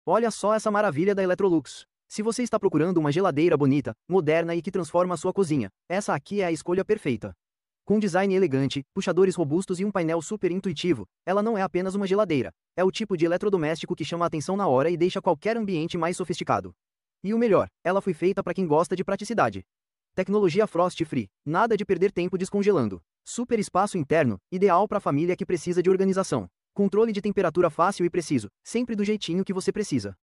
Olha só essa maravilha da Electrolux. Se você está procurando uma geladeira bonita, moderna e que transforma a sua cozinha, essa aqui é a escolha perfeita. Com design elegante, puxadores robustos e um painel super intuitivo, ela não é apenas uma geladeira, é o tipo de eletrodoméstico que chama a atenção na hora e deixa qualquer ambiente mais sofisticado. E o melhor, ela foi feita para quem gosta de praticidade. Tecnologia Frost Free, nada de perder tempo descongelando. Super espaço interno, ideal para a família que precisa de organização. Controle de temperatura fácil e preciso, sempre do jeitinho que você precisa.